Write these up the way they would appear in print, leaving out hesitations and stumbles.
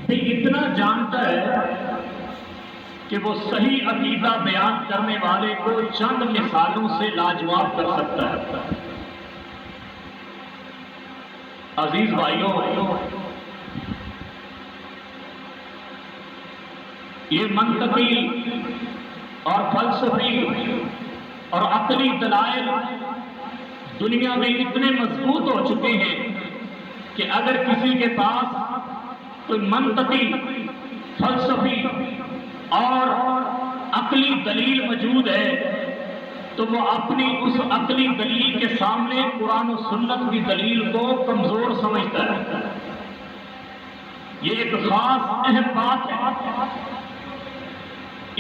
کہ اتنا جانتا ہے کہ وہ صحیح عقیدہ بیان کرنے والے کو چند مثالوں سے لاجواب کر سکتا ہے۔ عزیز بھائیوں، یہ منطقی اور فلسفی اور عقلی دلائل دنیا میں اتنے مضبوط ہو چکے ہیں کہ اگر کسی کے پاس کوئی منطقی، فلسفی اور عقلی دلیل موجود ہے تو وہ اپنی اس عقلی دلیل کے سامنے قرآن و سنت کی دلیل کو کمزور سمجھتا ہے۔ یہ ایک خاص اہم بات ہے۔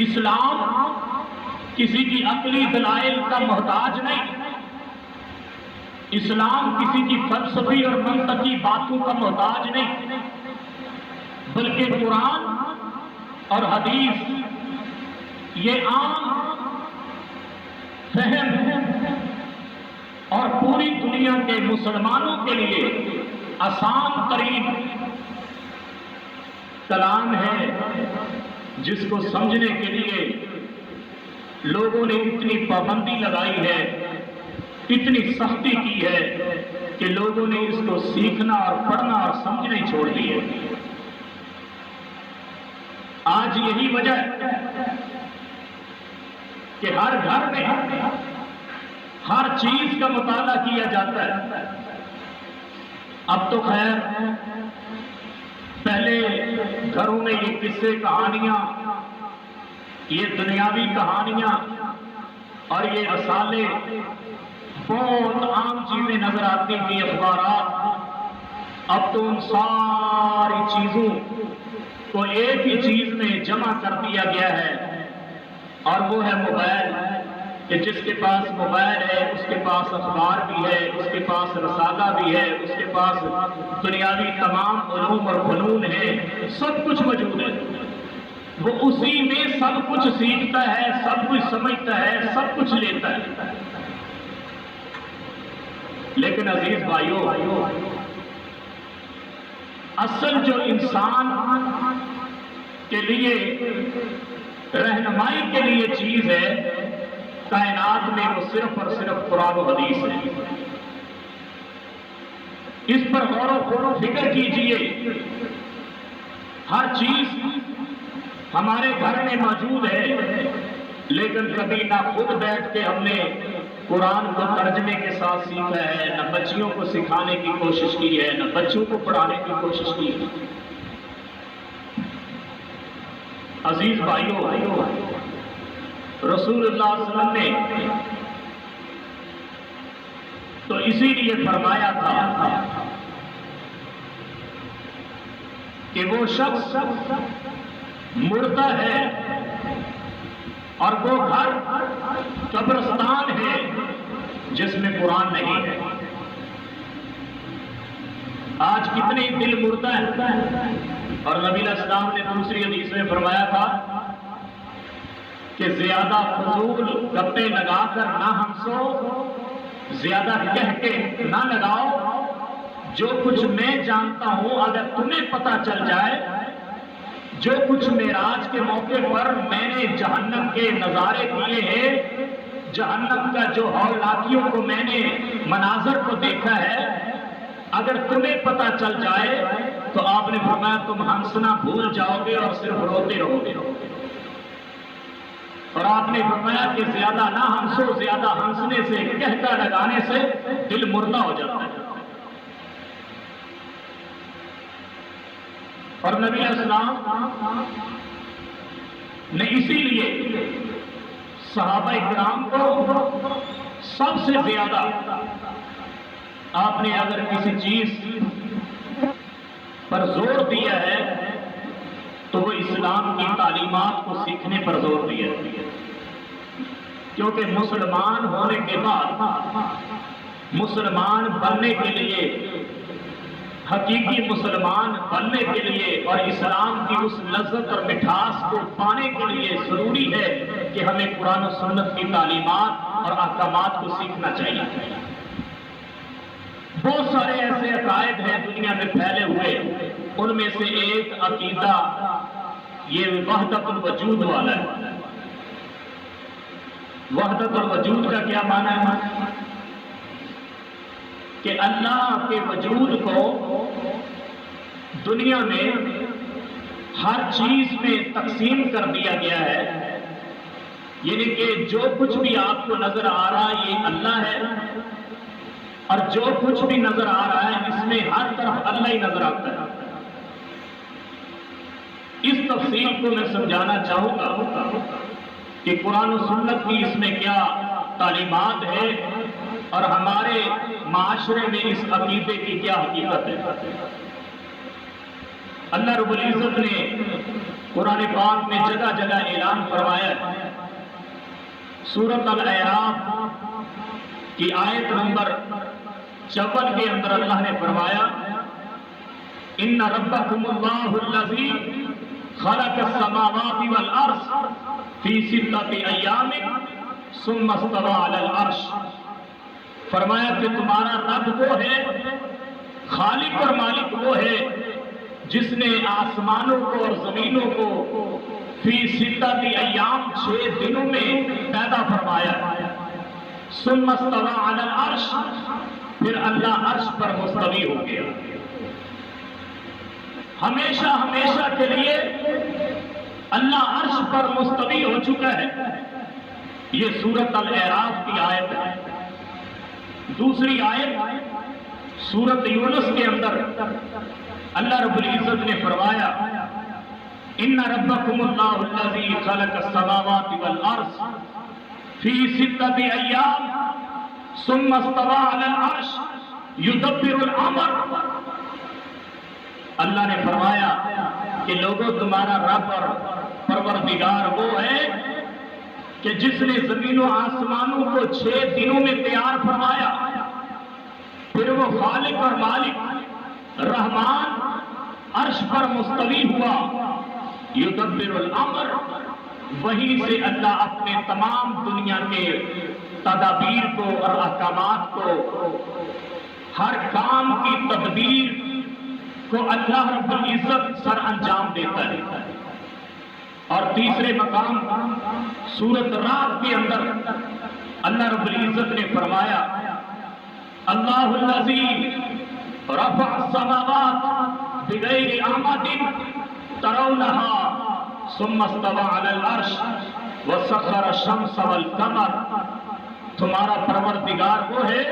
اسلام کسی کی عقلی دلائل کا محتاج نہیں، اسلام کسی کی فلسفی اور منطقی باتوں کا محتاج نہیں، بلکہ قرآن اور حدیث یہ عام فہم اور پوری دنیا کے مسلمانوں کے لیے آسان ترین کلام ہے، جس کو سمجھنے کے لیے لوگوں نے اتنی پابندی لگائی ہے، اتنی سختی کی ہے کہ لوگوں نے اس کو سیکھنا اور پڑھنا اور سمجھنا ہی چھوڑ دی ہے۔ آج یہی وجہ ہے کہ ہر گھر میں ہر چیز کا مطالعہ کیا جاتا ہے۔ اب تو خیر پہلے گھروں میں یہ قصے، کہانیاں، یہ دنیاوی کہانیاں اور یہ رسالے بہت عام چیزیں نظر آتی تھیں، اخبارات۔ اب تو ان ساری چیزوں کو ایک ہی چیز میں جمع کر دیا گیا ہے، اور وہ ہے موبائل، کہ جس کے پاس موبائل ہے اس کے پاس اخبار بھی ہے، اس کے پاس رسالہ بھی ہے، اس کے پاس دنیاوی تمام علوم اور فنون ہے، سب کچھ موجود ہے۔ وہ اسی میں سب کچھ سیکھتا ہے، سب کچھ سمجھتا ہے، سب کچھ لیتا ہے۔ لیکن عزیز بھائیوں، اصل جو انسان کے لیے رہنمائی کے لیے چیز ہے کائنات میں، وہ صرف اور صرف قرآن و حدیث ہے۔ اس پر غور و فکر کیجئے۔ ہر چیز ہمارے گھر میں موجود ہے، لیکن کبھی نہ خود بیٹھ کے ہم نے قرآن کو ترجمے کے ساتھ سیکھا ہے، نہ بچیوں کو سکھانے کی کوشش کی ہے، نہ بچوں کو پڑھانے کی کوشش کی ہے۔ عزیز بھائیوں، رسول اللہ صلی اللہ علیہ وسلم نے تو اسی لیے فرمایا تھا کہ وہ شخص مردہ ہے اور وہ گھر قبرستان ہے جس میں قرآن نہیں ہے۔ آج کتنے دل مردہ ہیں، اور نبی علیہ السلام نے دوسری حدیث میں فرمایا تھا کہ زیادہ فضول گپے لگا کر نہ ہنسو، زیادہ کہہ کے نہ لگاؤ۔ جو کچھ میں جانتا ہوں اگر تمہیں پتہ چل جائے، جو کچھ معراج کے موقع پر میں نے جہنم کے نظارے کیے ہیں، جہنم کا جو ہولناکیوں کو میں نے مناظر کو دیکھا ہے، اگر تمہیں پتہ چل جائے تو آپ نے فرمایا تم ہنسنا بھول جاؤ گے اور صرف روتے رہو گے۔ اور آپ نے فرمایا کہ زیادہ نہ ہنسو، زیادہ ہنسنے سے، کہتا لگانے سے دل مردہ ہو جاتا ہے۔ اور نبی علیہ السلام نے اسی لیے صحابہ کرام کو سب سے زیادہ، آپ نے اگر کسی چیز پر زور دیا ہے تو وہ اسلام کی تعلیمات کو سیکھنے پر زور دیا ہے، کیونکہ مسلمان ہونے کے بعد، مسلمان بننے کے لیے، حقیقی مسلمان بننے کے لیے اور اسلام کی اس لذت اور مٹھاس کو پانے کے لیے ضروری ہے کہ ہمیں قرآن و سنت کی تعلیمات اور احکامات کو سیکھنا چاہیے۔ بہت سارے ایسے عقائد ہیں دنیا میں پھیلے ہوئے ان میں سے ایک عقیدہ یہ وحدت الوجود والا ہے۔ وحدت الوجود کا کیا معنی ہے؟ کہ اللہ کے وجود کو دنیا میں ہر چیز میں تقسیم کر دیا گیا ہے، یعنی کہ جو کچھ بھی آپ کو نظر آ رہا ہے یہ اللہ ہے، اور جو کچھ بھی نظر آ رہا ہے اس میں ہر طرف اللہ ہی نظر آتا ہے۔ اس تفصیل کو میں سمجھانا چاہوں گا کہ قرآن و سنت کی اس میں کیا تعلیمات ہے اور ہمارے معاشرے میں اس عقیدے کی کیا حقیقت ہے۔ اللہ رب العزت نے قرآن پاک میں جگہ جگہ اعلان فرمایا ہے۔ سورۃ الاعراف کی آیت نمبر 54 کے اندر اللہ نے فرمایا ان ربکم اللہ الذی خلق السماوات والارض فی ستۃ ایام ثم استوى علی العرش۔ فرمایا کہ تمہارا رب وہ ہے، خالق اور مالک وہ ہے جس نے آسمانوں کو اور زمینوں کو فی ستۃ ایام 6 دنوں میں پیدا فرمایا۔ ثم استوى علی العرش، پھر اللہ عرش پر مستوی ہو گیا۔ ہمیشہ ہمیشہ کے لیے اللہ عرش پر مستوی ہو چکا ہے۔ یہ سورۃ الاعراف کی آیت ہے۔ دوسری آیت سورۃ یونس کے اندر اللہ رب العزت نے فرمایا ان ربکم اللہ الذی خلق السماوات والارض فی ستۃ ایام ثم استوى علی العرش یدبر الامر۔ اللہ نے فرمایا کہ لوگوں تمہارا رب اور پروردگار وہ ہے کہ جس نے زمین و آسمانوں کو 6 دنوں میں تیار فرمایا، پھر وہ خالق اور مالک رحمان عرش پر مستوی ہوا۔ یدبر الامر، وہیں سے اللہ اپنے تمام دنیا کے تدابیر کو اور احکامات کو، ہر کام کی تدبیر کو اللہ رب العزت سر انجام دیتا ہے۔ اور تیسرے مقام سورۃ رعد کے اندر اللہ رب العزت نے فرمایا اللہ الذی رفع السماوات بغیر عمد ترونها ثم استوى علی العرش وسخر الشمس والقمر۔ تمہارا پروردگار وہ ہے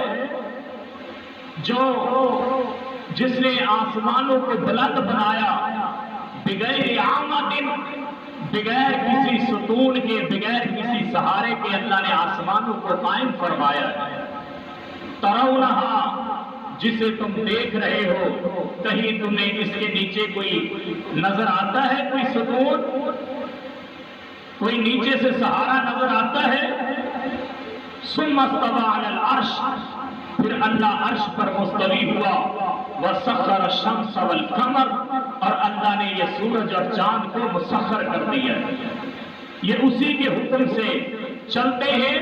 جس نے آسمانوں کو بلند بنایا بغیر عمد، بغیر کسی ستون کے، بغیر کسی سہارے کے اللہ نے آسمانوں کو قائم فرمایا ہے۔ ترونہا، جسے تم دیکھ رہے ہو، کہیں تمہیں اس کے نیچے کوئی نظر آتا ہے، کوئی ستون، کوئی نیچے سے سہارا نظر آتا ہے؟ ثم استوى علی العرش، پھر اللہ عرش پر مستوی ہوا۔ وسخر الشمس والقمر، اور اللہ نے یہ سورج اور چاند کو مسخر کر دیا۔ یہ اسی کے حکم سے چلتے ہیں،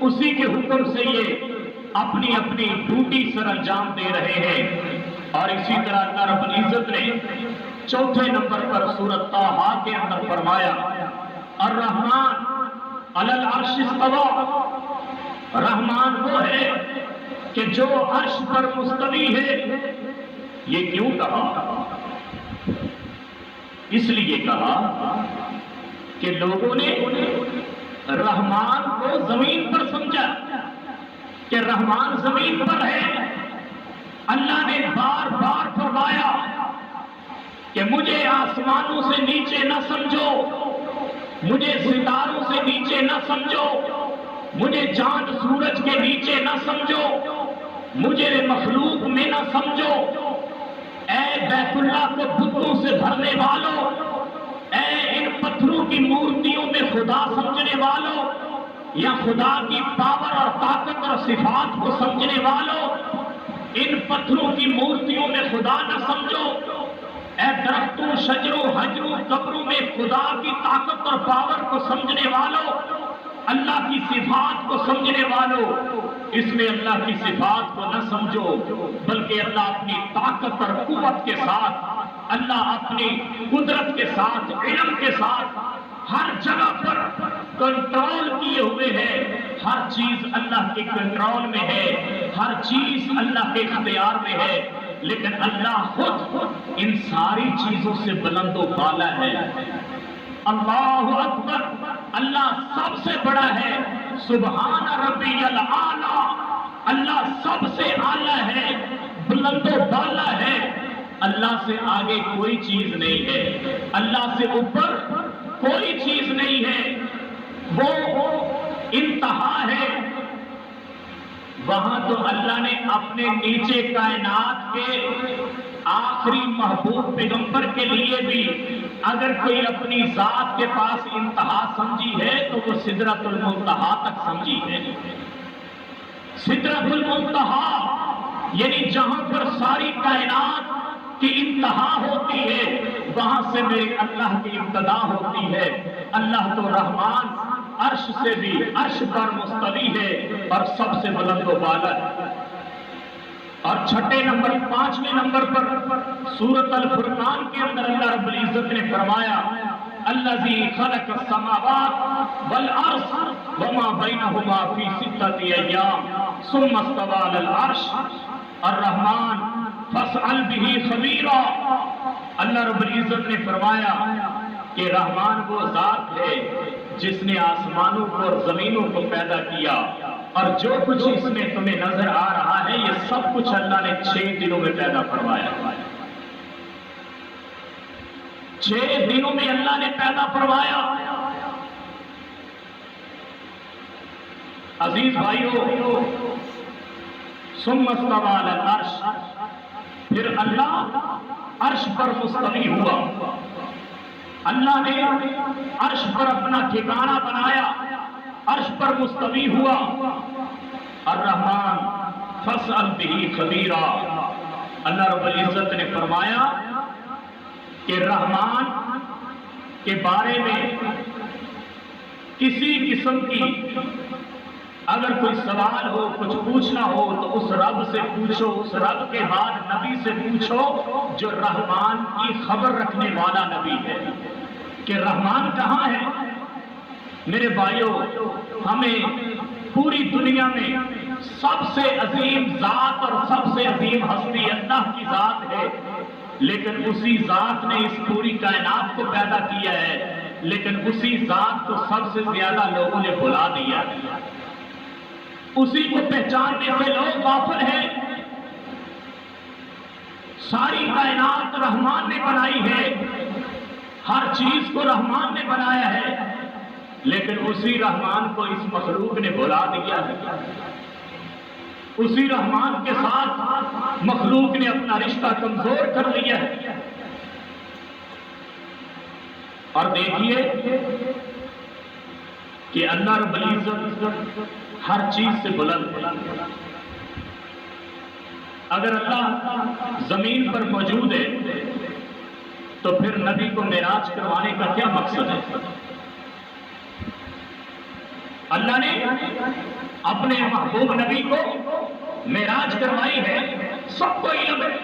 اسی کے حکم سے یہ اپنی اپنی ڈیوٹی سر انجام دے رہے ہیں۔ اور اسی طرح اللہ رب العزت نے چوتھے نمبر پر سورۃ طٰہٰ کے اندر فرمایا الرحمن علی العرش استویٰ۔ رحمان وہ ہے کہ جو عرش پر مستوی ہے۔ یہ کیوں کہا؟ اس لیے کہا کہ لوگوں نے رحمان کو زمین پر سمجھا کہ رحمان زمین پر ہے۔ اللہ نے بار بار فرمایا کہ مجھے آسمانوں سے نیچے نہ سمجھو، مجھے ستاروں سے نیچے نہ سمجھو، مجھے چاند سورج کے نیچے نہ سمجھو، مجھے مخلوق میں نہ سمجھو۔ اے بیت اللہ کو بتوں سے بھرنے والوں، اے ان پتھروں کی مورتیوں میں خدا سمجھنے والوں، یا خدا کی پاور اور طاقت اور صفات کو سمجھنے والوں، ان پتھروں کی مورتیوں میں خدا نہ سمجھو۔ اے درختوں، شجروں، حجروں، قبروں میں خدا کی طاقت اور پاور کو سمجھنے والوں، اللہ کی صفات کو سمجھنے والوں، اس میں اللہ کی صفات کو نہ سمجھو، بلکہ اللہ اپنی طاقت اور قوت کے ساتھ اللہ اپنی قدرت کے ساتھ، علم کے ساتھ ہر جگہ پر کنٹرول کیے ہوئے ہے، ہر چیز اللہ کے کنٹرول میں ہے، ہر چیز اللہ کے اختیار میں ہے، لیکن اللہ خود ان ساری چیزوں سے بلند و بالا ہے۔ اللہ اکبر، اللہ سب سے بڑا ہے، سبحان ربی الاعلی، اللہ سب سے اعلیٰ ہے، بلند و بالا ہے، اللہ سے آگے کوئی چیز نہیں ہے، اللہ سے اوپر کوئی چیز نہیں ہے، وہ انتہا ہے۔ وہاں تو اللہ نے اپنے نیچے کائنات کے آخری محبوب پیغمبر کے لیے بھی اگر کوئی اپنی ذات کے پاس انتہا سمجھی ہے تو وہ سدرۃ المنتہا تک سمجھی ہے۔ سدرۃ المنتہا یعنی جہاں پر ساری کائنات کی انتہا ہوتی ہے، وہاں سے میرے اللہ کی ابتدا ہوتی ہے۔ اللہ تو رحمان عرش سے بھی عرش پر مستوی ہے اور سب سے بلند و بالا ہے۔ اور چھٹے نمبر 5ویں نمبر پر سورۃ الفرقان کے اندر اللہ رب العزت نے فرمایا الذی خلق السماوات والارض وما بینہما فی ستۃ ایام ثم استوی علی العرش الرحمن فاسأل بہ خبیرا۔ اللہ رب العزت نے فرمایا کہ رحمان وہ ذات ہے جس نے آسمانوں کو اور زمینوں کو پیدا کیا، اور جو کچھ اس میں تمہیں نظر آ رہا ہے یہ سب کچھ اللہ نے 6 دنوں میں پیدا فرمایا۔ 6 دنوں میں اللہ نے پیدا فرمایا۔ عزیز بھائیو، ثم استوی علی العرش، پھر اللہ عرش پر مستوی ہوا۔ اللہ نے عرش پر اپنا ٹھکانہ بنایا، عرش پر مستوی ہوا۔ الرحمن فاسأل بہ خبیرا، اللہ رب العزت نے فرمایا کہ رحمان کے بارے میں کسی قسم کی اگر کوئی سوال ہو، کچھ پوچھنا ہو تو اس رب سے پوچھو، اس رب کے بعد نبی سے پوچھو جو رحمان کی خبر رکھنے والا نبی ہے کہ رحمان کہاں ہے۔ میرے بھائیو، ہمیں پوری دنیا میں سب سے عظیم ذات اور سب سے عظیم ہستی اللہ کی ذات ہے، لیکن اسی ذات نے اس پوری کائنات کو پیدا کیا ہے، لیکن اسی ذات کو سب سے زیادہ لوگوں نے بھلا دیا، اسی کو پہچاننے سے لوگ غافل ہیں۔ ساری کائنات رحمان نے بنائی ہے، ہر چیز کو رحمان نے بنایا ہے، لیکن اسی رحمان کو اس مخلوق نے بھلا دیا ہے۔ اسی رحمان کے ساتھ مخلوق نے اپنا رشتہ کمزور کر لیا ہے۔ اور دیکھیے کہ اللہ رب العزت ہر چیز سے بلند ہے۔ اگر اللہ زمین پر موجود ہے تو پھر نبی کو معراج کروانے کا کیا مقصد ہے؟ اللہ نے اپنے محبوب نبی کو معراج کروائی ہے، سب کو علم ہے۔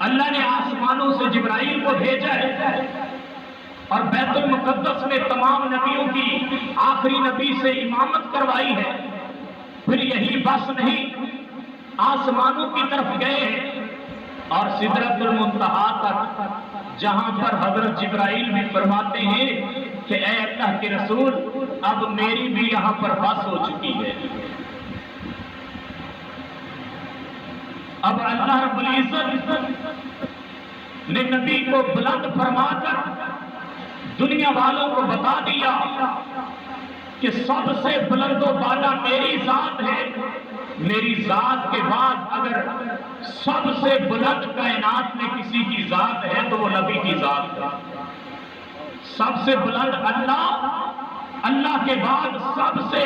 اللہ نے آسمانوں سے جبرائیل کو بھیجا ہے اور بیت المقدس میں تمام نبیوں کی آخری نبی سے امامت کروائی ہے۔ پھر یہی بس نہیں، آسمانوں کی طرف گئے ہیں اور سدرۃ المنتہا تک، جہاں پر حضرت جبرائیل بھی فرماتے ہیں کہ اے اللہ کے رسول، اب میری بھی یہاں پر بس ہو چکی ہے۔ اب اللہ رب العزت نے نبی کو بلند فرما کر دنیا والوں کو بتا دیا کہ سب سے بلند و بالا میری ذات ہے، میری ذات کے بعد اگر سب سے بلند کائنات میں کسی کی ذات ہے تو وہ نبی کی ذات ہے۔ سب سے بلند اللہ، اللہ کے بعد سب سے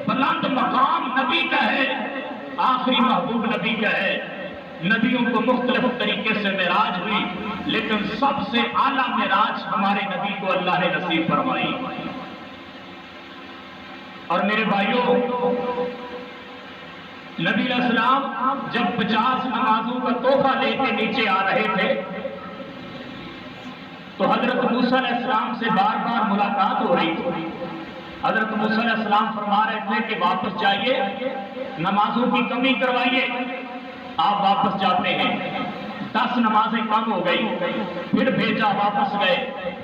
بلند مقام نبی کا ہے، آخری محبوب نبی کا ہے۔ نبیوں کو مختلف طریقے سے معراج ہوئی، لیکن سب سے اعلیٰ معراج ہمارے نبی کو اللہ نے نصیب فرمائی۔ اور میرے بھائیوں، نبی علیہ السلام جب 50 نمازوں کا تحفہ لے کے نیچے آ رہے تھے تو حضرت موسیٰ علیہ السلام سے بار بار ملاقات ہو رہی تھی. حضرت موسیٰ علیہ السلام فرما رہے تھے کہ واپس جائیے، نمازوں کی کمی کروائیے. آپ واپس جاتے ہیں، 10 نمازیں کم ہو گئی، پھر بھیجا، واپس گئے،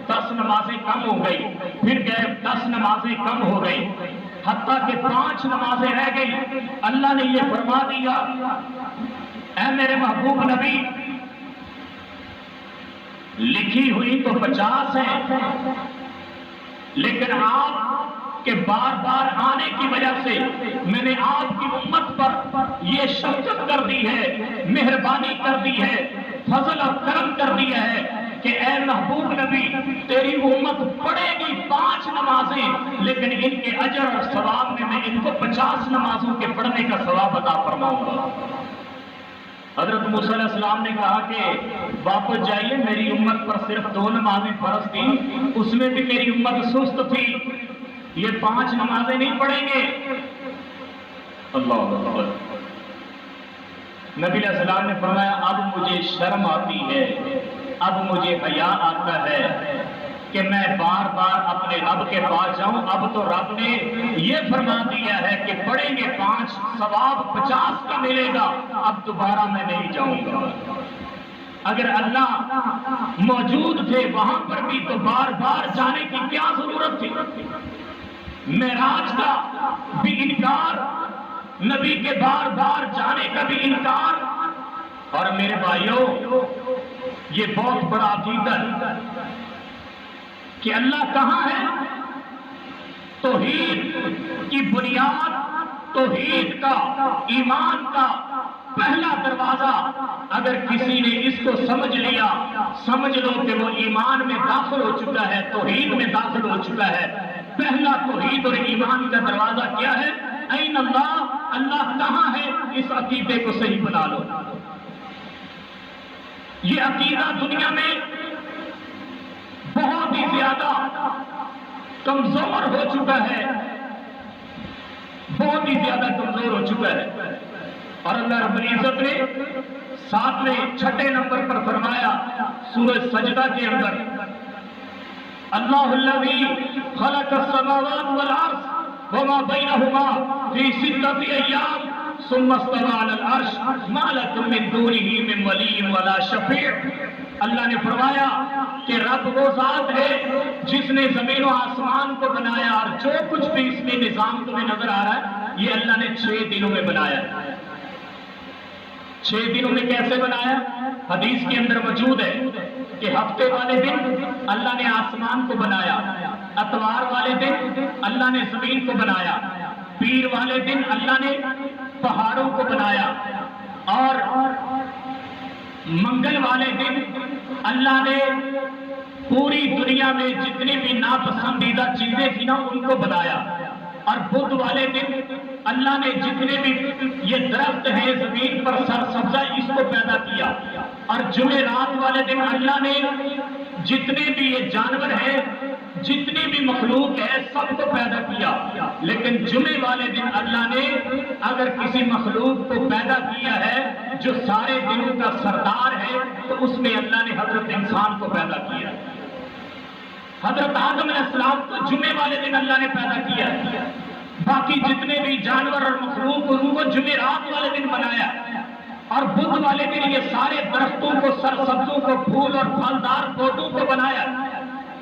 10 نمازیں کم ہو گئی، پھر گئے، 10 نمازیں کم ہو گئی، حتیٰ کہ 5 نمازیں رہ گئی. اللہ نے یہ فرما دیا، اے میرے محبوب نبی، لکھی ہوئی تو 50 ہیں، لیکن آپ کے بار بار آنے کی وجہ سے میں نے آپ کی امت پر یہ شفقت کر دی ہے، مہربانی کر دی ہے، فضل اور کرم کر دیا ہے کہ اے محبوب نبی، تیری امت پڑھے گی 5 نمازیں، لیکن ان کے اجر اور ثواب میں ان کو 50 نمازوں کے پڑھنے کا ثواب عطا فرماؤں گا. حضرت موسیٰ علیہ السلام نے کہا کہ واپس جائیے، میری امت پر صرف 2 نمازیں فرض تھیں، اس میں بھی میری امت سست تھی، یہ 5 نمازیں نہیں پڑھیں گے. اللہ اکبر. نبی علیہ السلام نے فرمایا اب مجھے شرم آتی ہے، اب مجھے حیا آتا ہے کہ میں بار بار اپنے رب کے پاس جاؤں. اب تو رب نے یہ فرما دیا ہے کہ پڑھیں گے 5، ثواب 50 کا ملے گا، اب دوبارہ میں نہیں جاؤں گا. اگر اللہ موجود تھے وہاں پر بھی تو بار بار جانے کی کیا ضرورت تھی؟ معراج کا بھی انکار، نبی کے بار بار جانے کا بھی انکار. اور میرے بھائیوں، یہ بہت بڑا عقیدہ ہے کہ اللہ کہاں ہے. توحید کی بنیاد، توحید کا، ایمان کا پہلا دروازہ اگر کسی نے اس کو سمجھ لیا، سمجھ لو کہ وہ ایمان میں داخل ہو چکا ہے، توحید میں داخل ہو چکا ہے. پہلا توحید اور ایمان کا دروازہ کیا ہے؟ این اللہ، اللہ کہاں ہے. اس عقیدے کو صحیح بنا لو. یہ عقیدہ دنیا میں بہت ہی زیادہ کمزور ہو چکا ہے، بہت ہی زیادہ کمزور ہو چکا ہے. اور اللہ رب العزت نے 7ویں 6 نمبر پر فرمایا سورہ سجدہ کے اندر، اللہ الذی خلق السماوات والارض وما بینہما فی 6 ایام ثم استوى علی العرش ما لکم من دونہ من ولی ولا شفیع. اللہ نے فرمایا کہ رب وہ ذات ہے جس نے زمین و آسمان کو بنایا، اور جو کچھ بھی اس میں نظام تمہیں نظر آ رہا ہے یہ اللہ نے 6 دنوں میں بنایا. 6 دنوں میں کیسے بنایا؟ حدیث کے اندر موجود ہے کہ ہفتے والے دن اللہ نے آسمان کو بنایا، اتوار والے دن اللہ نے زمین کو بنایا، پیر والے دن اللہ نے پہاڑوں کو بنایا، اور منگل والے دن اللہ نے پوری دنیا میں جتنی بھی ناپسندیدہ چیزیں تھیں نا ان کو بنایا. اور بدھ والے دن اللہ نے جتنے بھی یہ درخت ہیں زمین پر سرسبزہ اس کو پیدا کیا. اور جمعرات والے دن اللہ نے جتنے بھی یہ جانور ہیں، جتنی بھی مخلوق ہے، سب کو پیدا کیا. لیکن جمعے والے دن اللہ نے اگر کسی مخلوق کو پیدا کیا ہے جو سارے دنوں کا سردار ہے تو اس میں اللہ نے حضرت انسان کو پیدا کیا. حضرت آدم علیہ السلام کو جمعے والے دن اللہ نے پیدا کیا. باقی جتنے بھی جانور اور مخلوق ان کو جمعرات والے دن بنایا. اور بدھ والے دن یہ سارے درختوں کو، سرسبزوں کو، پھول اور پھلدار پودوں کو بنایا.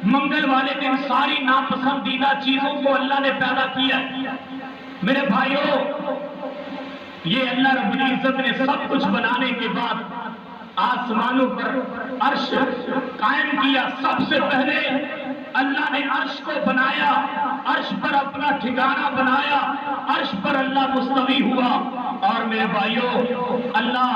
منگل والے دن ساری ناپسندیدہ چیزوں کو اللہ نے پیدا کیا. میرے بھائیوں، یہ اللہ رب العزت نے سب کچھ بنانے کے بعد آسمانوں پر عرش قائم کیا. سب سے پہلے اللہ نے عرش کو بنایا، عرش پر اپنا ٹھکانہ بنایا، عرش پر اللہ مستوی ہوا. اور میرے بھائیوں، اللہ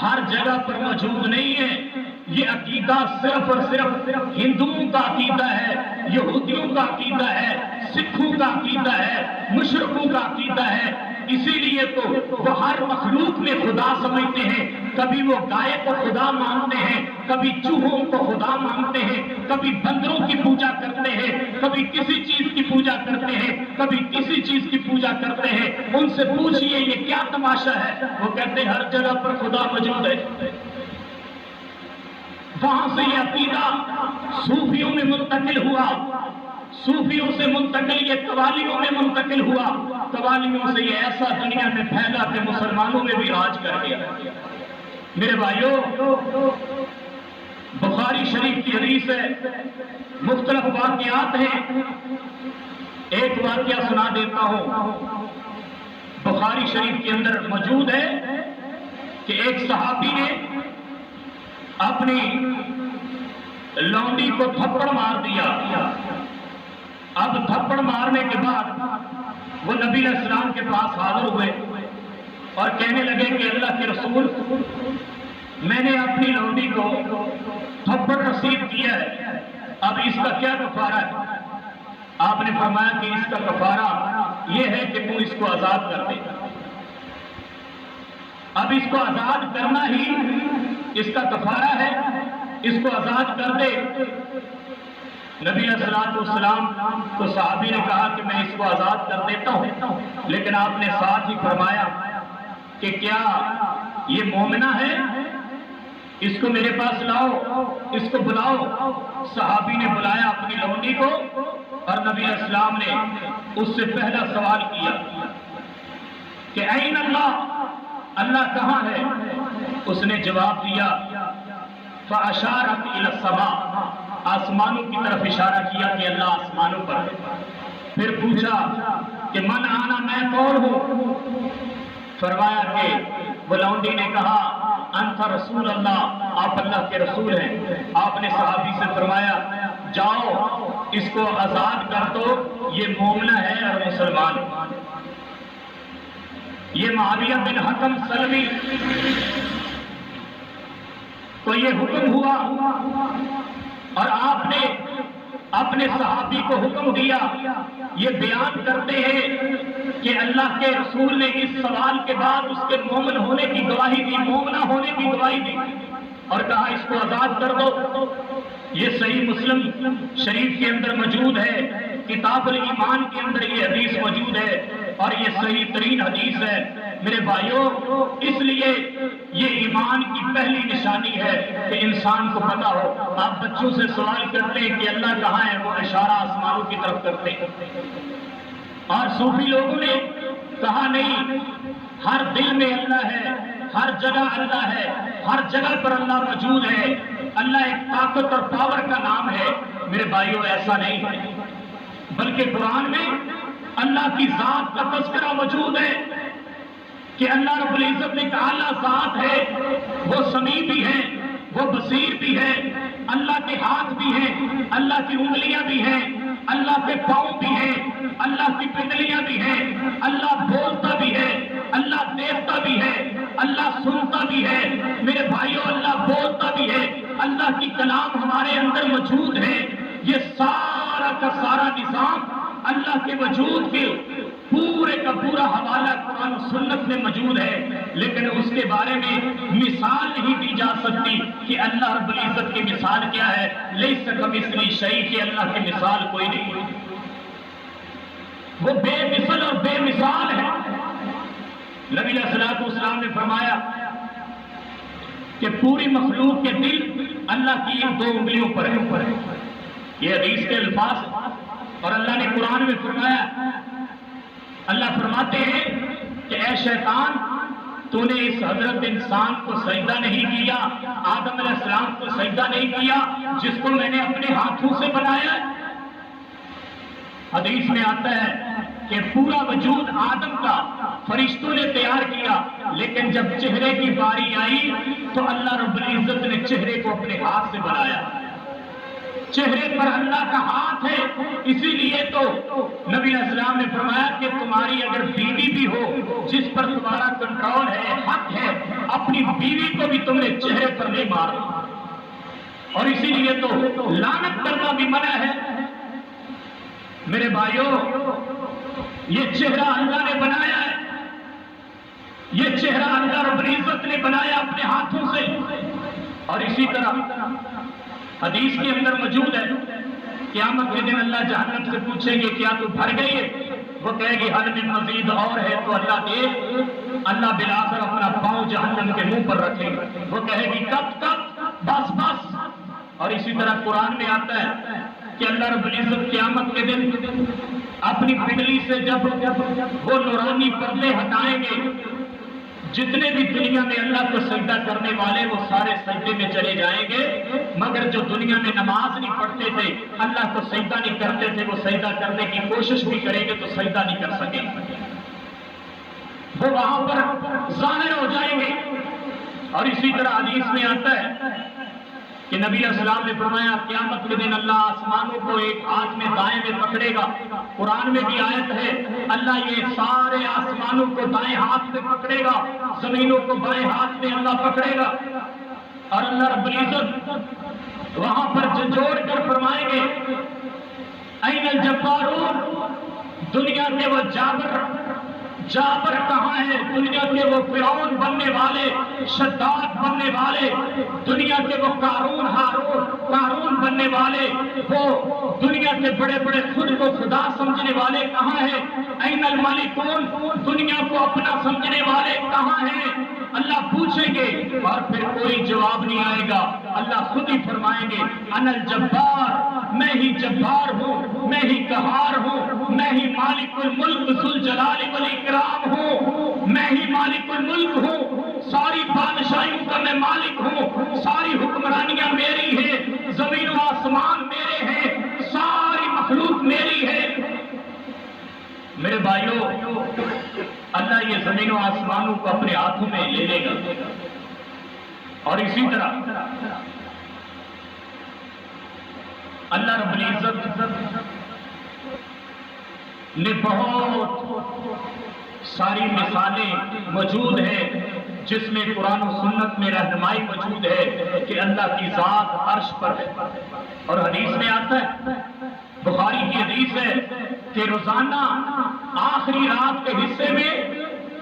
ہر جگہ پر موجود نہیں ہے. یہ عقیدہ صرف اور صرف ہندوؤں کا عقیدہ ہے، یہودیوں کا عقیدہ ہے، سکھوں کا عقیدہ ہے، مشرکوں کا عقیدہ ہے. اسی لیے تو وہ ہر مخلوق میں خدا سمجھتے ہیں. کبھی وہ گائے کو خدا مانتے ہیں، کبھی چوہوں کو خدا مانتے ہیں، کبھی بندروں کی پوجا کرتے ہیں، کبھی کسی چیز کی پوجا کرتے ہیں, کبھی کسی چیز کی پوجا کرتے ہیں. ان سے پوچھئے یہ کیا تماشا ہے؟ وہ کہتے ہیں ہر جگہ پر خدا موجود ہے. وہاں سے یہ عقیدہ صوفیوں میں منتقل ہوا, صوفیوں سے منتقل یہ قوالیوں میں منتقل ہوا, قوالیوں سے یہ ایسا دنیا میں پھیلا کہ مسلمانوں میں بھی راج کر گیا. میرے بھائیوں, بخاری شریف کی حدیث ہے, مختلف واقعات ہیں. ایک واقعہ سنا دیتا ہوں. بخاری شریف کے اندر موجود ہے کہ ایک صحابی نے اپنی لونڈی کو تھپڑ مار دیا. اب تھپڑ مارنے کے بعد وہ نبی علیہ السلام کے پاس حاضر ہوئے اور کہنے لگے کہ اللہ کے رسول, میں نے اپنی لونڈی کو تھپڑ رسید کیا ہے, اب اس کا کیا کفارہ ہے؟ آپ نے فرمایا کہ اس کا کفارہ یہ ہے کہ تم اس کو آزاد کر دے. اب اس کو آزاد کرنا ہی اس کا کفارہ ہے, اس کو آزاد کر دے. نبی علیہ السلام کو صحابی نے کہا کہ میں اس کو آزاد کر دیتا ہوں, لیکن آپ نے ساتھ ہی فرمایا کہ کیا یہ مومنہ ہے, اس کو میرے پاس لاؤ, اس کو بلاؤ. صحابی نے بلایا اپنی لونڈی کو اور نبی علیہ السلام نے اس سے پہلا سوال کیا کہ این اللہ, اللہ کہاں ہے؟ اس نے جواب دیا فاشارت الی السماء, آسمانوں کی طرف اشارہ کیا کہ اللہ آسمانوں پر ہے. پھر پوچھا کہ من آنا, میں کون ہوں؟ فرمایا کہ وہ لونڈی نے کہا انت رسول اللہ, آپ اللہ کے رسول ہیں. آپ نے صحابی سے فرمایا جاؤ اس کو آزاد کر دو, یہ مومنہ ہے اور مسلمان. یہ معاویہ بن حکم سلمی کو یہ حکم ہوا اور آپ نے اپنے صحابی کو حکم دیا. یہ بیان کرتے ہیں کہ اللہ کے رسول نے اس سوال کے بعد اس کے مومن ہونے کی گواہی دی, مومنہ ہونے کی گواہی دی اور کہا اس کو آزاد کر دو. یہ صحیح مسلم شریف کے اندر موجود ہے, کتاب الایمان کے اندر یہ حدیث موجود ہے اور یہ صحیح ترین حدیث ہے. میرے بھائیوں, اس لیے یہ ایمان کی پہلی نشانی ہے کہ انسان کو پتا ہو. آپ بچوں سے سوال کرتے ہیں کہ اللہ کہاں ہے, وہ اشارہ آسمانوں کی طرف کرتے ہیں. اور صوفی لوگوں نے کہا نہیں, ہر دل میں اللہ ہے, ہر جگہ اللہ ہے, ہر جگہ پر اللہ موجود ہے. اللہ ایک طاقت اور پاور کا نام ہے. میرے بھائیوں, ایسا نہیں ہے, بلکہ قرآن میں اللہ کی ذات کا تذکرہ موجود ہے کہ اللہ رب العزت نے کہا اللہ ذات ہے, وہ سمیع بھی ہے, وہ بصیر بھی ہے, اللہ کے ہاتھ بھی ہیں, اللہ کی انگلیاں بھی ہیں, اللہ کے پاؤں بھی ہیں, اللہ کی پتلیاں بھی ہیں, اللہ بولتا بھی ہے, اللہ دیکھتا بھی ہے, اللہ سنتا بھی ہے. میرے بھائیوں, اللہ بولتا بھی ہے, اللہ کی کلام ہمارے اندر موجود ہے. یہ سارا کا سارا نظام اللہ کے وجود کے پورے کا پورا حوالہ قرآن و سنت میں موجود ہے, لیکن اس کے بارے میں مثال نہیں دی جا سکتی کہ اللہ رب العزت کی مثال کیا ہے. لیس کمثلہ شیء, کہ اللہ کی مثال کوئی نہیں, وہ بے مثل اور بے مثال ہے. نبی علیہ السلام نے فرمایا کہ پوری مخلوق کے دل اللہ کی ان 2 انگلیوں پر ہے. یہ حدیث کے الفاظ اور اللہ نے قرآن میں فرمایا. اللہ فرماتے ہیں کہ اے شیطان, تو نے اس حضرت انسان کو سجدہ نہیں کیا, آدم علیہ السلام کو سجدہ نہیں کیا جس کو میں نے اپنے ہاتھوں سے بنایا. حدیث میں آتا ہے کہ پورا وجود آدم کا فرشتوں نے تیار کیا, لیکن جب چہرے کی باری آئی تو اللہ رب العزت نے چہرے کو اپنے ہاتھ سے بنایا. چہرے پر اللہ کا ہاتھ ہے, اسی لیے تو نبی علیہ السلام نے فرمایا کہ تمہاری اگر بیوی بھی ہو جس پر تمہارا کنٹرول ہے, حق ہے, اپنی بیوی کو بھی تم نے چہرے پر نہیں مارنا. اور اسی لیے تو لعنت کرنا بھی منع ہے. میرے بھائیوں, یہ چہرہ اللہ نے بنایا ہے, یہ چہرہ اللہ رب العزت نے بنایا اپنے ہاتھوں سے. اور اسی طرح حدیث کے اندر موجود ہے قیامت کے دن اللہ جہنم سے پوچھیں گے کیا تو بھر گئی ہے؟ وہ کہے گی حل من مزید اور ہے، تو اللہ دے، اللہ بلا کر اپنا پاؤں جہنم کے منہ پر رکھے گا، وہ کہے گی کب کب، بس بس۔ اور اسی طرح قرآن میں آتا ہے کہ اللہ رب العزت قیامت کے دن اپنی پنڈلی سے جب وہ نورانی پردے ہٹائیں گے، جتنے بھی دنیا میں اللہ کو سجدہ کرنے والے وہ سارے سجدے میں چلے جائیں گے، مگر جو دنیا میں نماز نہیں پڑھتے تھے، اللہ کو سجدہ نہیں کرتے تھے، وہ سجدہ کرنے کی کوشش بھی کریں گے تو سجدہ نہیں کر سکیں گے، وہ وہاں پر ظاہر ہو جائیں گے۔ اور اسی طرح حدیث میں آتا ہے کہ نبی علیہ السلام نے فرمایا قیامت کے دن اللہ آسمانوں کو ایک ہاتھ میں دائیں میں پکڑے گا، قرآن میں بھی آیت ہے اللہ یہ سارے آسمانوں کو دائیں ہاتھ میں پکڑے گا، زمینوں کو بائیں ہاتھ میں اللہ پکڑے گا، اور اللہ رب العزت وہاں پر جھنجھوڑ کر فرمائیں گے این الجبارون، دنیا کے وہ جابر کہاں ہے؟ دنیا کے وہ فرعون بننے والے، شداد بننے والے، دنیا کے وہ قارون بننے والے، وہ دنیا کے بڑے بڑے خود کو خدا سمجھنے والے کہاں ہیں؟ این الملکون، دنیا کو اپنا سمجھنے والے کہاں ہیں؟ اللہ پوچھیں گے اور پھر کوئی جواب نہیں آئے گا، اللہ خود ہی فرمائیں گے انا الجبار، میں ہی جبار ہوں، میں ہی قہار ہوں، میں ہی مالک الملک ذو الجلال والاکرام ہوں، میں ہی مالک الملک ہوں، ساری بادشاہیوں کا میں مالک ہوں، ساری حکمرانیاں میری ہیں، زمین و آسمان میرے ہیں، ساری مخلوق میری ہے۔ میرے بھائیوں، اللہ یہ زمین و آسمانوں کو اپنے ہاتھوں میں لے لے گا، اور اسی طرح اللہ رب العزت نے بہت ساری مثالیں موجود ہیں جس میں قرآن و سنت میں رہنمائی موجود ہے کہ اللہ کی ذات عرش پر ہے، اور حدیث میں آتا ہے، بخاری کی حدیث ہے کہ روزانہ آخری رات کے حصے میں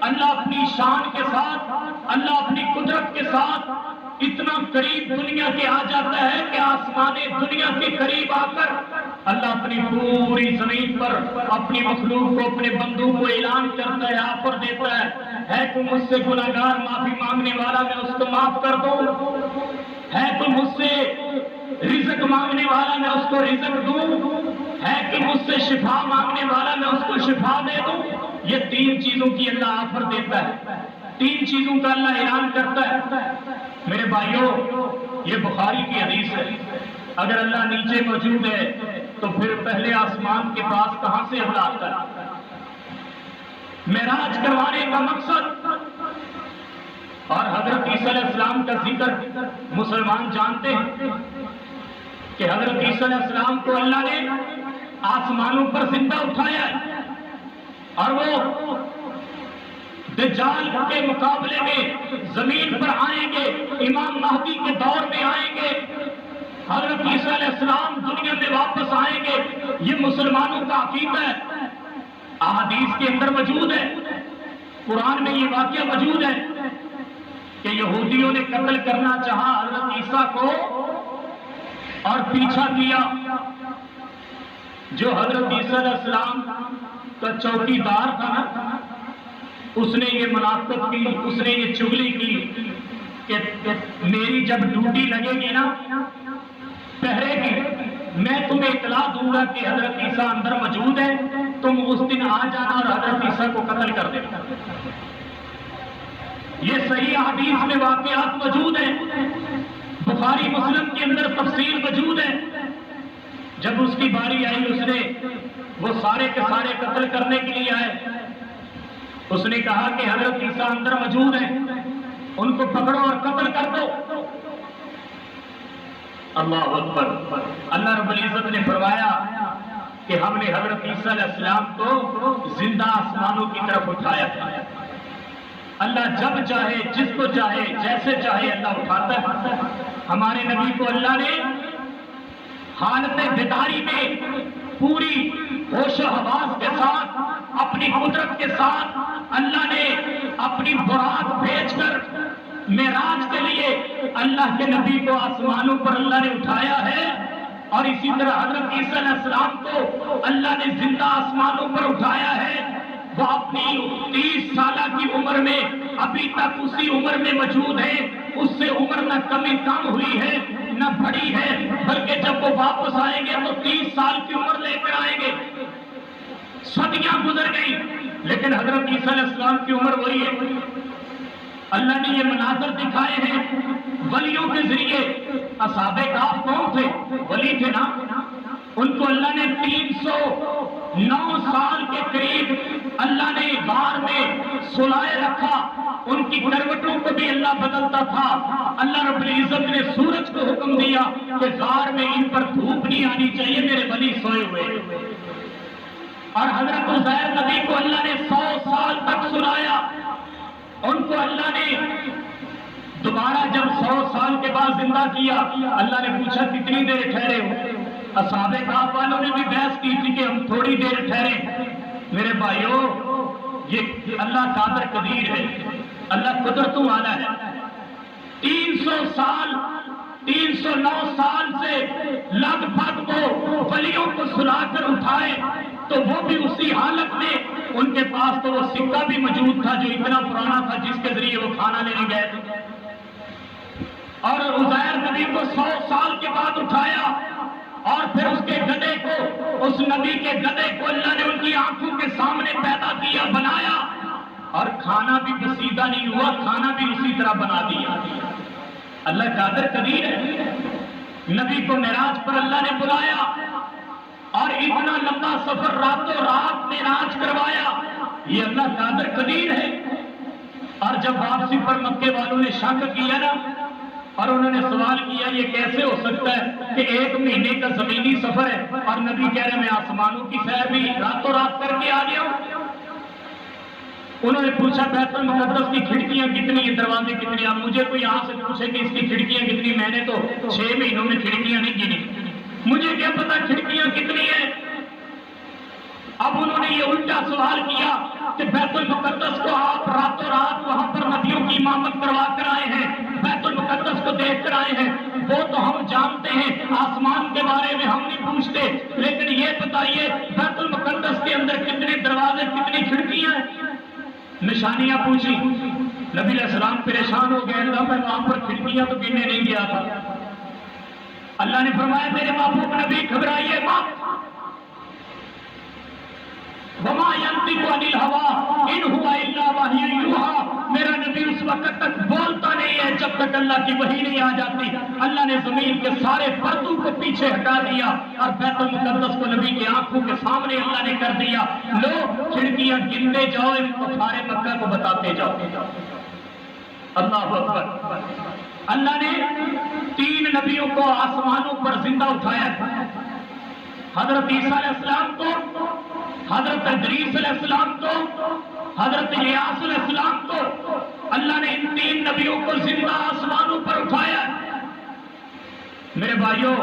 اللہ اپنی شان کے ساتھ، اللہ اپنی قدرت کے ساتھ اتنا قریب دنیا کے آ جاتا ہے کہ آسمان دنیا کے قریب آ کر اللہ اپنی پوری زمین پر اپنی مخلوق کو، اپنے بندوں کو اعلان کرتا ہے، آفر دیتا ہے کوئی مجھ سے گناہگار معافی مانگنے والا میں اس کو معاف کر دوں، ہے کوئی مجھ سے رزق مانگنے والا میں اس کو رزق دوں، ہے کہ مجھ سے شفا مانگنے والا میں اس کو شفا دے دوں۔ یہ تین چیزوں کی اللہ آفر دیتا ہے، تین چیزوں کا اللہ اعلان کرتا ہے۔ میرے بھائیوں، یہ بخاری کی حدیث ہے، اگر اللہ نیچے موجود ہے تو پھر پہلے آسمان کے پاس کہاں سے اللہ آتا ہے؟ معراج کروانے کا مقصد، اور حضرت عیسیٰ علیہ السلام کا ذکر مسلمان جانتے ہیں کہ حضرت عیسیٰ علیہ السلام کو اللہ نے آسمانوں پر زندہ اٹھایا ہے، اور وہ دجال کے مقابلے میں زمین پر آئیں گے، امام مہدی کے دور میں آئیں گے، حضرت عیسیٰ علیہ السلام دنیا میں واپس آئیں گے، یہ مسلمانوں کا عقیدہ ہے، احادیث کے اندر موجود ہے، قرآن میں یہ واقعہ موجود ہے کہ یہودیوں نے قتل کرنا چاہا حضرت عیسیٰ کو اور پیچھا کیا، جو حضرت عیسیٰ علیہ السلام کا چوکی دار تھا نا، اس نے یہ منافقت کی، اس نے یہ چغلی کی کہ میری جب ڈیوٹی لگے گی نا پہرے کی، میں تمہیں اطلاع دوں گا کہ حضرت عیسیٰ اندر موجود ہے، تم اس دن آ جانا اور حضرت عیسیٰ کو قتل کر دینا۔ یہ صحیح حدیث میں واقعات موجود ہیں، بخاری مسلم کے اندر تفصیل موجود ہے۔ جب اس کی باری آئی، اس نے وہ سارے کے سارے قتل کرنے کے لیے آئے، اس نے کہا کہ حضرت عیسیٰ اندر موجود ہیں، ان کو پکڑو اور قتل کر دو۔ اللہ اکبر، اللہ رب العزت نے فرمایا کہ ہم نے حضرت عیسیٰ علیہ السلام کو زندہ آسمانوں کی طرف اٹھایا تھا۔ اللہ جب چاہے، جس کو چاہے، جیسے چاہے اللہ اٹھاتا ہے۔ ہمارے نبی کو اللہ نے حالت بیداری میں پوری ہوش و حواس کے ساتھ، اپنی قدرت کے ساتھ اللہ نے اپنی برات بھیج کر معراج کے لیے اللہ کے نبی کو آسمانوں پر اللہ نے اٹھایا ہے، اور اسی طرح حضرت عیسیٰ علیہ السلام کو اللہ نے زندہ آسمانوں پر اٹھایا ہے. وہ اپنی 30 سالہ کی عمر میں ابھی تک اسی عمر میں موجود ہے. اس سے عمر نہ کم ہوئی ہے نہ بڑھی ہے، بلکہ جب وہ واپس آئیں گے تو 30 سال کی عمر لے کر آئیں گے. صدیاں گزر گئی لیکن حضرت عیسیٰ علیہ السلام کی عمر وہی ہے. اللہ نے یہ مناظر دکھائے ہیں ولیوں کے ذریعے. اصحاب کہف کون تھے؟ ولی تھے نا. ان کو اللہ نے 309 سال کے قریب اللہ نے غار میں سلائے رکھا. ان کی کروٹوں کو بھی اللہ بدلتا تھا. اللہ رب العزت نے سورج کو حکم دیا کہ غار میں ان پر دھوپ نہیں آنی چاہیے، میرے ولی سوئے ہوئے. اور حضرت عزیر نبی کو اللہ نے 100 سال تک سلایا. ان کو اللہ نے دوبارہ جب 100 سال کے بعد زندہ کیا، اللہ نے پوچھا کتنی دیر ٹھہرے ہو؟ اصحاب کہف والوں نے بھی بحث کی تھی کہ ہم تھوڑی دیر ٹھہرے. میرے بھائیو، یہ اللہ قادر قدیر ہے، اللہ قدرتوں والا ہے. 309 سال سے لگ بھگ وہ ولیوں کو سلا کر اٹھائے تو وہ بھی اسی حالت میں. ان کے پاس تو وہ سکہ بھی موجود تھا جو اتنا پرانا تھا جس کے ذریعے وہ کھانا لینے گئے تھے. اور عزیر نبی کو 100 سال کے بعد اٹھایا اور پھر اس کے گدھے کو، اس نبی کے گدھے کو اللہ نے ان کی آنکھوں کے سامنے پیدا کیا، بنایا. اور کھانا بھی بسیدہ نہیں ہوا، کھانا بھی اسی طرح بنا دیا. اللہ قادر قدیر ہے. نبی کو معراج پر اللہ نے بلایا اور اتنا لمبا سفر راتوں رات معراج کروایا. یہ اللہ قادر قدیر ہے. اور جب واپسی پر مکے والوں نے شک کیا نا، اور انہوں نے سوال کیا یہ کیسے ہو سکتا ہے کہ 1 مہینے کا زمینی سفر ہے اور نبی کہہ رہے میں آسمانوں کی سیر بھی راتوں رات کر کے آ گیا ہوں. انہوں نے پوچھا بیت المقدس کی کھڑکیاں کتنی ہیں، دروازے کتنے؟ اب مجھے کوئی یہاں سے پوچھے کہ اس کی کھڑکیاں کتنی، میں نے تو 6 مہینوں میں کھڑکیاں نہیں گنی، مجھے کیا پتا کھڑکیاں کتنی ہیں. اب انہوں نے یہ الٹا سوال کیا کہ بیت المقدس کو آپ راتوں رات وہاں پر نبیوں کی امامت کروا کر آئے ہیں، بیت المقدس کو دیکھ کر آئے ہیں، وہ تو ہم جانتے ہیں، آسمان کے بارے میں ہم نہیں پوچھتے، لیکن یہ بتائیے بیت المقدس کے اندر کتنے دروازے کتنی کھڑکیاں ہیں؟ نشانیاں پوچھی. نبی علیہ السلام پریشان ہو گئے، اللہ میں وہاں پر کھڑکیاں تو گننے نہیں گیا تھا. اللہ نے فرمایا میرے محبوب نبی گھبرائیے مت. وما ينطق عن الهوى ان هو الا وحی یوحی. میرا نبی اس وقت تک بولتا نہیں ہے جب تک اللہ کی وحی نہیں آ جاتی. اللہ نے زمین کے سارے پردوں کو پیچھے ہٹا دیا اور بیت المقدس کو نبی کی آنکھوں کے سامنے اللہ نے کر دیا. لو کھڑکیاں گنتے جاؤ، ان کو سارے مکہ کو بتاتے جاؤ. اللہ اکبر. اللہ نے 3 نبیوں کو آسمانوں پر زندہ اٹھایا. حضرت عیسیٰ علیہ السلام کو، حضرت ادریس علیہ السلام کو، حضرت الیاس علیہ السلام کو اللہ نے ان 3 نبیوں کو زندہ آسمانوں پر اٹھایا. میرے بھائیوں،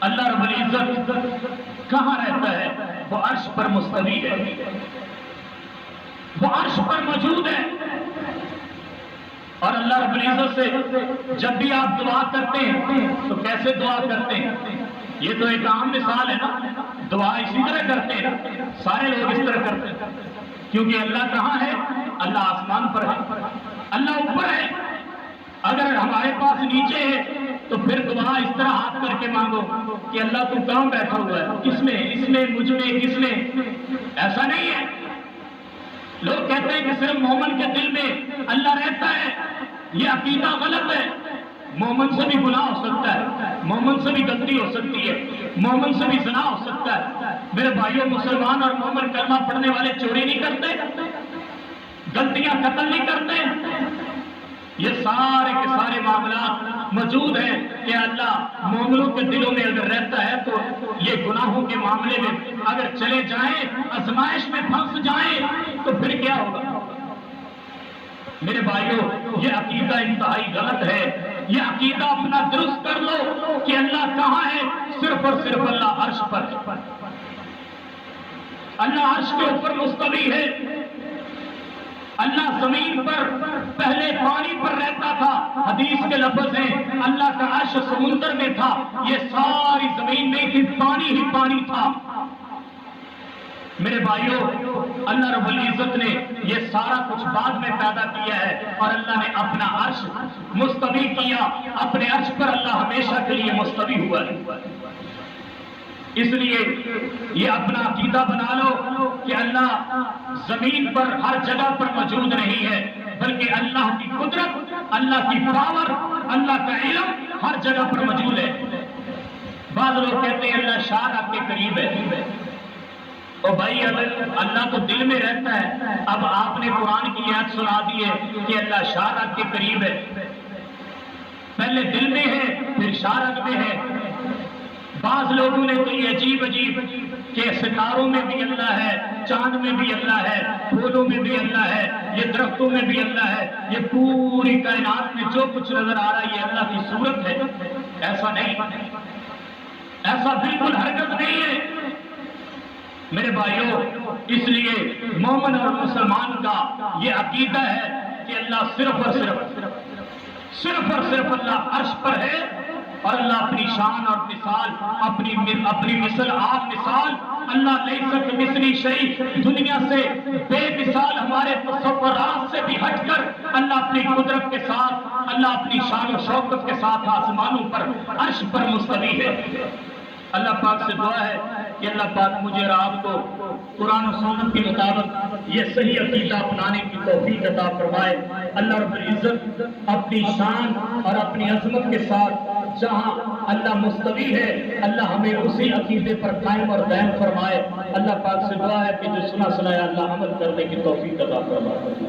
اللہ رب العزت کہاں رہتا ہے؟ وہ عرش پر مستوی ہے، وہ عرش پر موجود ہے. اور اللہ رب العزت سے جب بھی آپ دعا کرتے ہیں تو کیسے دعا کرتے ہیں؟ یہ تو ایک عام مثال ہے نا، دعا اسی طرح کرتے ہیں، سارے لوگ اس طرح کرتے ہیں. کیونکہ اللہ کہاں ہے؟ اللہ آسمان پر ہے، اللہ اوپر ہے. اگر ہمارے پاس نیچے ہے تو پھر دعا اس طرح ہاتھ کر کے مانگو کہ اللہ تو کہاں بیٹھا ہوا ہے، کس میں، اس میں، مجھ میں، کس میں؟ ایسا نہیں ہے. لوگ کہتے ہیں کہ صرف مومن کے دل میں اللہ رہتا ہے. یہ عقیدہ غلط ہے. مومن سے بھی گناہ ہو سکتا ہے، مومن سے بھی غلطی ہو سکتی ہے، مومن سے بھی زنا ہو سکتا ہے. میرے بھائیوں، مسلمان اور مومن کلمہ پڑھنے والے چوری نہیں کرتے، غلطیاں قتل نہیں کرتے. یہ سارے کے سارے معاملات موجود ہیں کہ اللہ مومنوں کے دلوں میں اگر رہتا ہے تو یہ گناہوں کے معاملے میں اگر چلے جائیں، آزمائش میں پھنس جائیں تو پھر کیا ہوگا؟ میرے بھائیوں، یہ عقیدہ انتہائی غلط ہے. یہ عقیدہ اپنا درست کر لو کہ اللہ کہاں ہے؟ صرف اور صرف اللہ عرش پر. اللہ عرش کے اوپر مستوی ہے. اللہ زمین پر پہلے پانی پر رہتا تھا، حدیث کے لفظ ہیں اللہ کا عرش سمندر میں تھا، یہ ساری زمین نہیں تھی، پانی ہی پانی تھا۔ میرے بھائیوں، اللہ رب العزت نے یہ سارا کچھ بعد میں پیدا کیا ہے، اور اللہ نے اپنا عرش مستوی کیا، اپنے عرش پر اللہ ہمیشہ کے لیے مستوی ہوا ہے۔ اس لیے یہ اپنا عقیدہ بنا لو کہ اللہ زمین پر ہر جگہ پر موجود نہیں ہے، بلکہ اللہ کی قدرت، اللہ کی پاور، اللہ کا علم ہر جگہ پر موجود ہے۔ بعض لوگ کہتے ہیں اللہ شارع کے قریب ہے، اور بھائی اللہ تو دل میں رہتا ہے، اب آپ نے قرآن کی آیت سنا دی ہے کہ اللہ شارع کے قریب ہے، پہلے دل میں ہے پھر شارع میں ہے۔ بعض لوگوں نے تو یہ عجیب کہ ستاروں میں بھی اللہ ہے، چاند میں بھی اللہ ہے، پھولوں میں بھی اللہ ہے، یہ درختوں میں بھی اللہ ہے، یہ پوری کائنات میں جو کچھ نظر آ رہا ہے یہ اللہ کی صورت ہے۔ ایسا نہیں، ایسا بالکل ہرگز نہیں ہے میرے بھائیوں۔ اس لیے مومن اور مسلمان کا یہ عقیدہ ہے کہ اللہ صرف اور صرف اللہ عرش پر ہے، اور اللہ اپنی شان اور مثال، اپنی مثل آپ مثال، اللہ لیس کمثلہ شیء، دنیا سے بے مثال ہمارے تصورات سے بھی ہٹ کر اللہ اپنی قدرت کے ساتھ، اللہ اپنی شان و شوکت کے ساتھ آسمانوں پر عرش پر مستوی ہے۔ اللہ پاک سے دعا ہے کہ اللہ پاک مجھے اور آپ کو قرآن و سنت کے مطابق یہ صحیح عقیدہ اپنانے کی توفیق عطا فرمائے۔ اللہ رب العزت اپنی شان اور اپنی عظمت کے ساتھ جہاں اللہ مستوی ہے، اللہ ہمیں اسی عقیدے پر قائم اور دائم فرمائے۔ اللہ پاک سے دعا ہے کہ جو سنا سنایا اللہ عمل کرنے کی توفیق عطا فرمائے۔